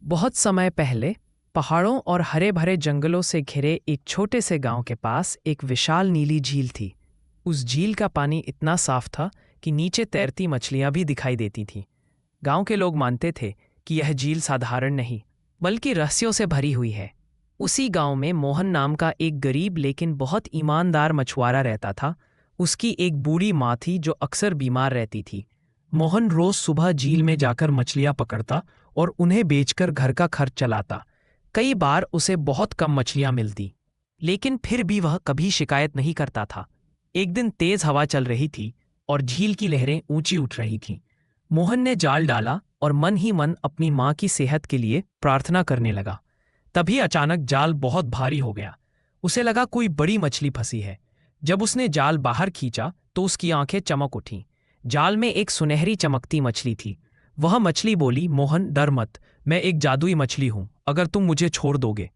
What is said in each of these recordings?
बहुत समय पहले पहाड़ों और हरे भरे जंगलों से घिरे एक छोटे से गांव के पास एक विशाल नीली झील थी। उस झील का पानी इतना साफ था कि नीचे तैरती मछलियां भी दिखाई देती थीं। गांव के लोग मानते थे कि यह झील साधारण नहीं बल्कि रहस्यों से भरी हुई है। उसी गांव में मोहन नाम का एक गरीब लेकिन बहुत ईमानदार मछुआरा रहता था। उसकी एक बूढ़ी माँ थी जो अक्सर बीमार रहती थी। मोहन रोज सुबह झील में जाकर मछलियां पकड़ता और उन्हें बेचकर घर का खर्च चलाता। कई बार उसे बहुत कम मछलियां मिलती, लेकिन फिर भी वह कभी शिकायत नहीं करता था। एक दिन तेज हवा चल रही थी और झील की लहरें ऊंची उठ रही थीं। मोहन ने जाल डाला और मन ही मन अपनी माँ की सेहत के लिए प्रार्थना करने लगा। तभी अचानक जाल बहुत भारी हो गया। उसे लगा कोई बड़ी मछली फंसी है। जब उसने जाल बाहर खींचा तो उसकी आंखें चमक उठीं। जाल में एक सुनहरी चमकती मछली थी। वह मछली बोली, मोहन डर मत, मैं एक जादुई मछली हूं। अगर तुम मुझे छोड़ दोगे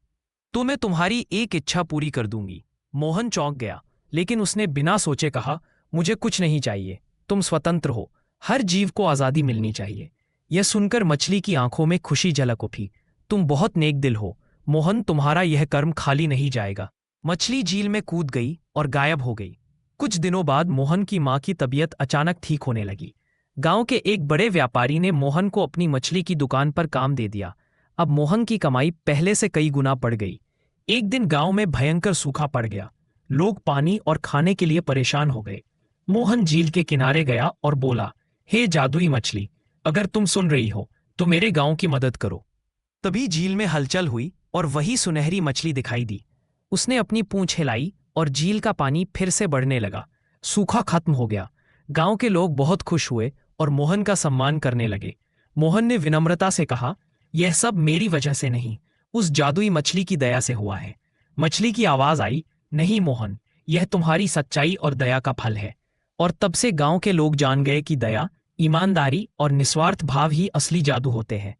तो मैं तुम्हारी एक इच्छा पूरी कर दूंगी। मोहन चौंक गया, लेकिन उसने बिना सोचे कहा, मुझे कुछ नहीं चाहिए, तुम स्वतंत्र हो। हर जीव को आज़ादी मिलनी चाहिए। यह सुनकर मछली की आंखों में खुशी झलक उठी। तुम बहुत नेक दिल हो मोहन, तुम्हारा यह कर्म खाली नहीं जाएगा। मछली झील में कूद गई और गायब हो गई। कुछ दिनों बाद मोहन की माँ की तबीयत अचानक ठीक होने लगी। गांव के एक बड़े व्यापारी ने मोहन को अपनी मछली की दुकान पर काम दे दिया। अब मोहन की कमाई पहले से कई गुना बढ़ गई। एक दिन गांव में भयंकर सूखा पड़ गया। लोग पानी और खाने के लिए परेशान हो गए। मोहन झील के किनारे गया और बोला, हे जादुई मछली, अगर तुम सुन रही हो तो मेरे गांव की मदद करो। तभी झील में हलचल हुई और वही सुनहरी मछली दिखाई दी। उसने अपनी पूंछ हिलाई और झील का पानी फिर से बढ़ने लगा। सूखा खत्म हो गया। गांव के लोग बहुत खुश हुए और मोहन का सम्मान करने लगे। मोहन ने विनम्रता से कहा, यह सब मेरी वजह से नहीं, उस जादुई मछली की दया से हुआ है। मछली की आवाज आई, नहीं मोहन, यह तुम्हारी सच्चाई और दया का फल है। और तब से गांव के लोग जान गए कि दया, ईमानदारी और निस्वार्थ भाव ही असली जादू होते हैं।